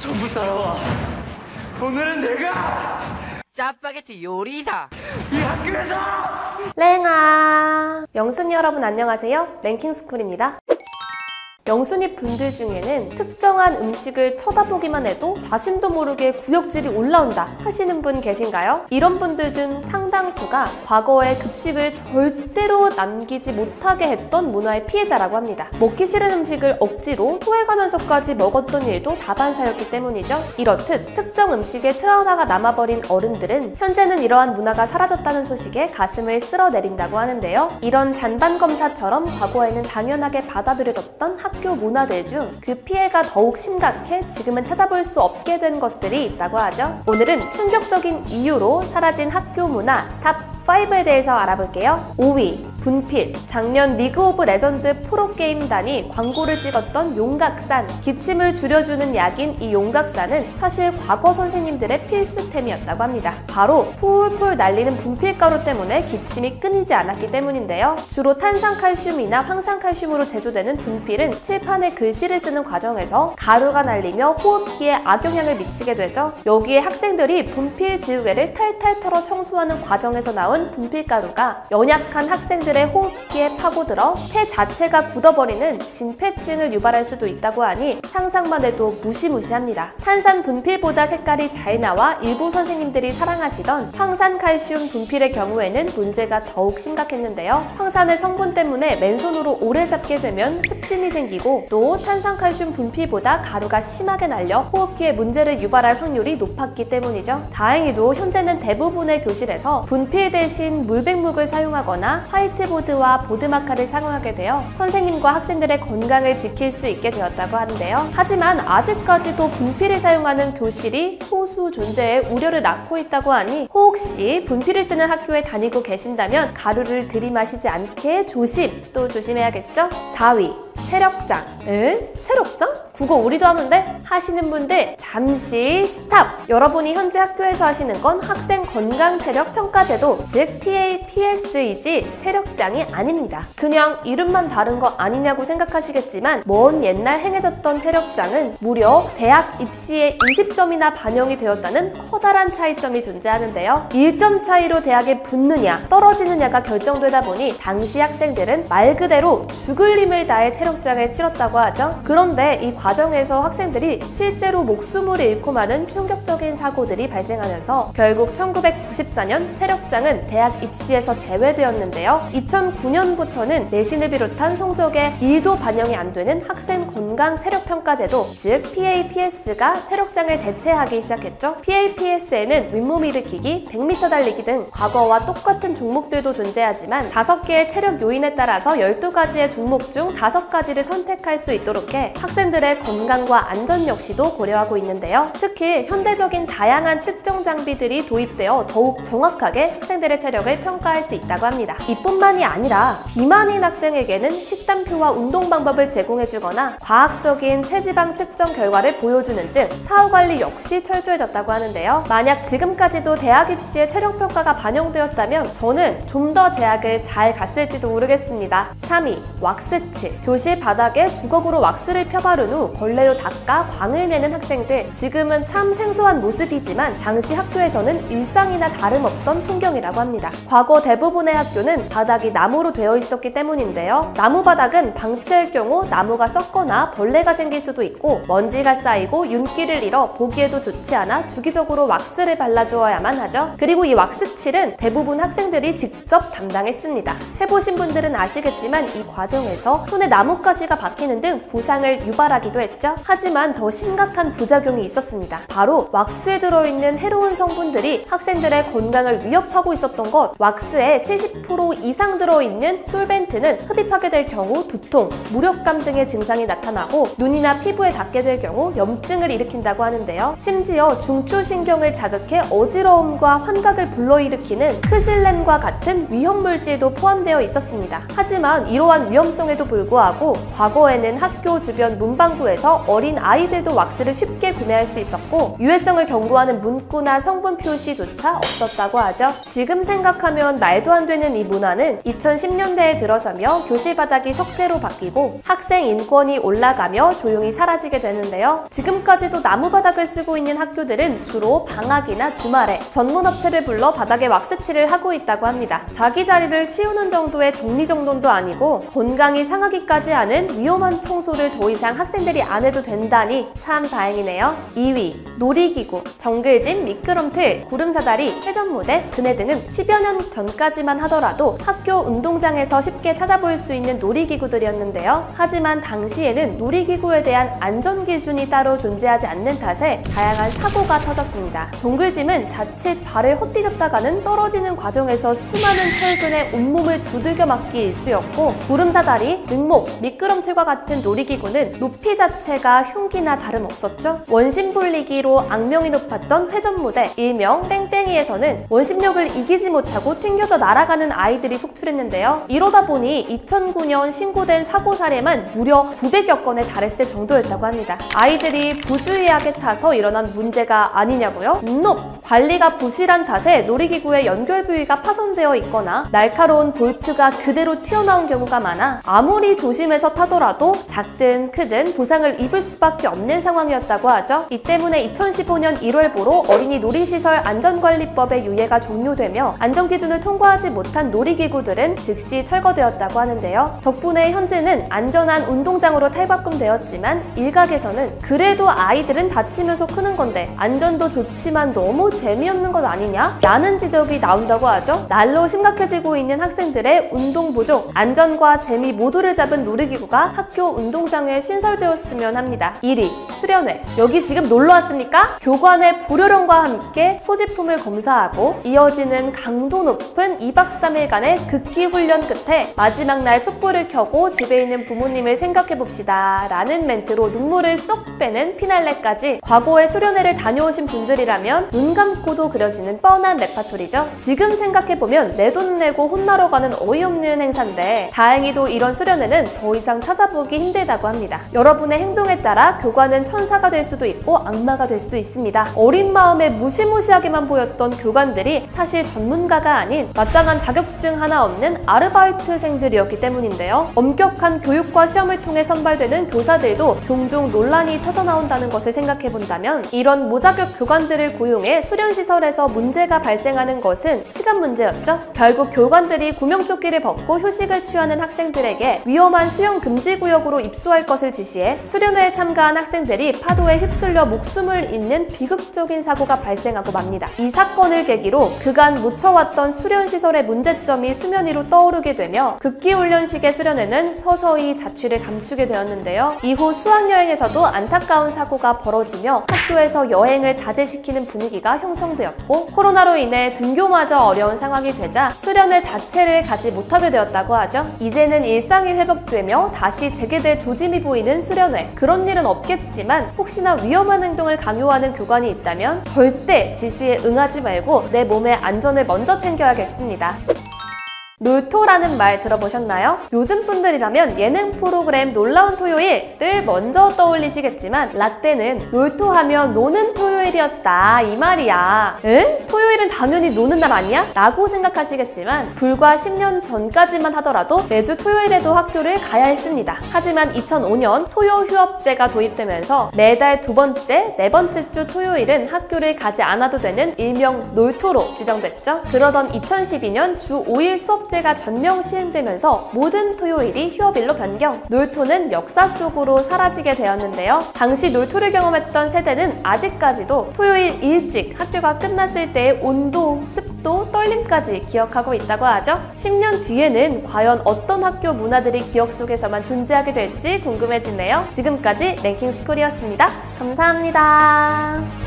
전부 따라와. 오늘은 내가 짜파게티 요리사 이 학교에서 랭아! 영순이 여러분 안녕하세요. 랭킹스쿨입니다. 영순이 분들 중에는 특정한 음식을 쳐다보기만 해도 자신도 모르게 구역질이 올라온다 하시는 분 계신가요? 이런 분들 중 상당수가 과거에 급식을 절대로 남기지 못하게 했던 문화의 피해자라고 합니다. 먹기 싫은 음식을 억지로 토해가면서까지 먹었던 일도 다반사였기 때문이죠. 이렇듯 특정 음식에 트라우마가 남아버린 어른들은 현재는 이러한 문화가 사라졌다는 소식에 가슴을 쓸어내린다고 하는데요. 이런 잔반검사처럼 과거에는 당연하게 받아들여졌던 학교 문화들 중 그 피해가 더욱 심각해 지금은 찾아볼 수 없게 된 것들이 있다고 하죠. 오늘은 충격적인 이유로 사라진 학교 문화 탑 5에 대해서 알아볼게요. 5위, 분필. 작년 리그 오브 레전드 프로게임단이 광고를 찍었던 용각산. 기침을 줄여주는 약인 이 용각산은 사실 과거 선생님들의 필수템이었다고 합니다. 바로 풀풀 날리는 분필가루 때문에 기침이 끊이지 않았기 때문인데요. 주로 탄산칼슘이나 황산칼슘으로 제조되는 분필은 칠판에 글씨를 쓰는 과정에서 가루가 날리며 호흡기에 악영향을 미치게 되죠. 여기에 학생들이 분필 지우개를 탈탈 털어 청소하는 과정에서 나온 분필가루가 연약한 학생들의 호흡기에 파고들어 폐 자체가 굳어버리는 진폐증을 유발할 수도 있다고 하니 상상만 해도 무시무시합니다. 탄산 분필보다 색깔이 잘 나와 일부 선생님들이 사랑하시던 황산칼슘 분필의 경우에는 문제가 더욱 심각했는데요. 황산의 성분 때문에 맨손으로 오래 잡게 되면 습진이 생기고 또 탄산칼슘 분필보다 가루가 심하게 날려 호흡기에 문제를 유발할 확률이 높았기 때문이죠. 다행히도 현재는 대부분의 교실에서 분필 대신 물백묵을 사용하거나 화이트보드와 보드마카를 사용하게 되어 선생님과 학생들의 건강을 지킬 수 있게 되었다고 하는데요. 하지만 아직까지도 분필을 사용하는 교실이 소수 존재의 우려를 낳고 있다고 하니 혹시 분필을 쓰는 학교에 다니고 계신다면 가루를 들이마시지 않게 또 조심해야겠죠? 4위, 체력장. 체력장? 국어 우리도 하는데? 하시는 분들 잠시 스탑! 여러분이 현재 학교에서 하시는 건 학생 건강체력평가제도, 즉 PAPS이지 체력장이 아닙니다. 그냥 이름만 다른 거 아니냐고 생각하시겠지만 먼 옛날 행해졌던 체력장은 무려 대학 입시에 20점이나 반영이 되었다는 커다란 차이점이 존재하는데요. 1점 차이로 대학에 붙느냐 떨어지느냐가 결정되다 보니 당시 학생들은 말 그대로 죽을 힘을 다해 체력장을 치렀다고 하죠. 그런데 이 과정에서 학생들이 실제로 목숨을 잃고 마는 충격적인 사고들이 발생하면서 결국 1994년 체력장은 대학 입시에서 제외되었는데요. 2009년부터는 내신을 비롯한 성적에 1도 반영이 안 되는 학생 건강 체력평가제도, 즉 PAPS가 체력장을 대체하기 시작했죠. PAPS에는 윗몸 일으키기, 100m 달리기 등 과거와 똑같은 종목들도 존재하지만 5개의 체력 요인에 따라서 12가지의 종목 중 5가지를 선택할 수 있도록 해 학생들의 건강과 안전 역시도 고려하고 있는데요. 특히 현대적인 다양한 측정 장비들이 도입되어 더욱 정확하게 학생들의 체력을 평가할 수 있다고 합니다. 이뿐만이 아니라 비만인 학생에게는 식단표와 운동 방법을 제공해주거나 과학적인 체지방 측정 결과를 보여주는 등 사후관리 역시 철저해졌다고 하는데요. 만약 지금까지도 대학 입시에 체력 평가가 반영되었다면 저는 좀 더 대학을 잘 갔을지도 모르겠습니다. 3위, 왁스칠. 교실 바닥에 주걱으로 왁스를 펴바른 후 벌레로 닦아 광을 내는 학생들. 지금은 참 생소한 모습이지만 당시 학교에서는 일상이나 다름없던 풍경이라고 합니다. 과거 대부분의 학교는 바닥이 나무로 되어 있었기 때문인데요. 나무 바닥은 방치할 경우 나무가 썩거나 벌레가 생길 수도 있고 먼지가 쌓이고 윤기를 잃어 보기에도 좋지 않아 주기적으로 왁스를 발라주어야만 하죠. 그리고 이 왁스칠은 대부분 학생들이 직접 담당했습니다. 해보신 분들은 아시겠지만 이 과정에서 손에 나뭇가시가 박히는 등 부상을 유발하기도 했죠. 하지만 더 심각한 부작용이 있었습니다. 바로 왁스에 들어있는 해로운 성분들이 학생들의 건강을 위협하고 있었던 것. 왁스에 70% 이상 들어있는 솔벤트는 흡입하게 될 경우 두통, 무력감 등의 증상이 나타나고 눈이나 피부에 닿게 될 경우 염증을 일으킨다고 하는데요. 심지어 중추신경을 자극해 어지러움과 환각을 불러일으키는 크실렌과 같은 위험물질도 포함되어 있었습니다. 하지만 이러한 위험성에도 불구하고 불구하고 과거에는 학교 주변 문방구에서 어린 아이들도 왁스를 쉽게 구매할 수 있었고 유해성을 경고하는 문구나 성분 표시조차 없었다고 하죠. 지금 생각하면 말도 안 되는 이 문화는 2010년대에 들어서며 교실 바닥이 석재로 바뀌고 학생 인권이 올라가며 조용히 사라지게 되는데요. 지금까지도 나무 바닥을 쓰고 있는 학교들은 주로 방학이나 주말에 전문 업체를 불러 바닥에 왁스칠을 하고 있다고 합니다. 자기 자리를 치우는 정도의 정리정돈도 아니고 건강이 상하기까지 하는 위험한 청소를 더 이상 학생들이 안 해도 된다니 참 다행이네요. 2위, 놀이기구, 정글짐, 미끄럼틀, 구름사다리, 회전무대, 그네 등은 10여 년 전까지만 하더라도 학교 운동장에서 쉽게 찾아볼 수 있는 놀이기구들이었는데요. 하지만 당시에는 놀이기구에 대한 안전기준이 따로 존재하지 않는 탓에 다양한 사고가 터졌습니다. 정글짐은 자칫 발을 헛디뎠다가는 떨어지는 과정에서 수많은 철근에 온몸을 두들겨 맞기 일쑤였고 구름사다리, 능목, 미끄럼틀과 같은 놀이기구는 높이 자체가 흉기나 다름없었죠. 원심볼리기로 악명이 높았던 회전무대, 일명 뺑뺑이에서는 원심력을 이기지 못하고 튕겨져 날아가는 아이들이 속출했는데요. 이러다 보니 2009년 신고된 사고 사례만 무려 900여 건에 달했을 정도였다고 합니다. 아이들이 부주의하게 타서 일어난 문제가 아니냐고요? 관리가 부실한 탓에 놀이기구의 연결 부위가 파손되어 있거나 날카로운 볼트가 그대로 튀어나온 경우가 많아 아무리 조심해서 타더라도 작든 크든 부상을 입을 수밖에 없는 상황이었다고 하죠. 이 때문에 2015년 1월부로 어린이 놀이시설 안전관리법의 유예가 종료되며 안전기준을 통과하지 못한 놀이기구들은 즉시 철거되었다고 하는데요. 덕분에 현재는 안전한 운동장으로 탈바꿈되었지만 일각에서는 그래도 아이들은 다치면서 크는 건데 안전도 좋지만 너무 재미없는 것 아니냐? 라는 지적이 나온다고 하죠. 날로 심각해지고 있는 학생들의 운동 부족, 안전과 재미 모두를 잡은 놀이기구가 학교 운동장에 신설되었으면 합니다. 1위, 수련회. 여기 지금 놀러 왔습니까? 교관의 보료령과 함께 소지품을 검사하고 이어지는 강도 높은 2박 3일간의 극기 훈련 끝에 마지막 날 촛불을 켜고 집에 있는 부모님을 생각해봅시다 라는 멘트로 눈물을 쏙 빼는 피날레까지 과거에 수련회를 다녀오신 분들이라면 눈 감고도 그려지는 뻔한 레파토리죠. 지금 생각해보면 내 돈 내고 혼나러 가는 어이없는 행사인데 다행히도 이런 수련회는 더 이상 찾아보기 힘들다고 합니다. 여러분의 행동에 따라 교관은 천사가 될 수도 있고 악마가 될 수도 있습니다. 어린 마음에 무시무시하게만 보였던 교관들이 사실 전문가가 아닌 마땅한 자격증 하나 없는 아르바이트생들이었기 때문인데요. 엄격한 교육과 시험을 통해 선발되는 교사들도 종종 논란이 터져나온다는 것을 생각해본다면 이런 무자격 교관들을 고용해 수련시설에서 문제가 발생하는 것은 시간 문제였죠. 결국 교관들이 구명조끼를 벗고 휴식을 취하는 학생들에게 위험한 수영 금지구역으로 입소할 것을 지시해 수련회에 참가한 학생들이 파도에 휩쓸려 목숨을 잃는 비극적인 사고가 발생하고 맙니다. 이 사건을 계기로 그간 묻혀왔던 수련시설의 문제점이 수면 위로 떠오르게 되며 극기훈련식의 수련회는 서서히 자취를 감추게 되었는데요. 이후 수학여행에서도 안타까운 사고가 벌어지며 학교에서 여행을 자제시키는 분위기가 형성되었고 코로나로 인해 등교마저 어려운 상황이 되자 수련회 자체를 가지 못하게 되었다고 하죠. 이제는 일상이 회복되며 다시 재개될 조짐이 보이는 수련회. 그런 일은 없겠지만 혹시나 위험한 행동을 강요하는 교관이 있다면 절대 지시에 응하지 말고 내 몸의 안전을 먼저 챙겨야겠습니다. 놀토라는 말 들어보셨나요? 요즘 분들이라면 예능 프로그램 놀라운 토요일을 먼저 떠올리시겠지만 라떼는 놀토하면 노는 토요일이었다 이 말이야. 에? 토요일은 당연히 노는 날 아니야? 라고 생각하시겠지만 불과 10년 전까지만 하더라도 매주 토요일에도 학교를 가야 했습니다. 하지만 2005년 토요휴업제가 도입되면서 매달 두 번째, 네 번째 주 토요일은 학교를 가지 않아도 되는 일명 놀토로 지정됐죠. 그러던 2012년 주 5일 수업제가 전면 시행되면서 모든 토요일이 휴업일로 변경, 놀토는 역사 속으로 사라지게 되었는데요. 당시 놀토를 경험했던 세대는 아직까지도 토요일 일찍 학교가 끝났을 때의 온도, 습도, 떨림까지 기억하고 있다고 하죠. 10년 뒤에는 과연 어떤 학교 문화들이 기억 속에서만 존재하게 될지 궁금해지네요. 지금까지 랭킹스쿨이었습니다. 감사합니다.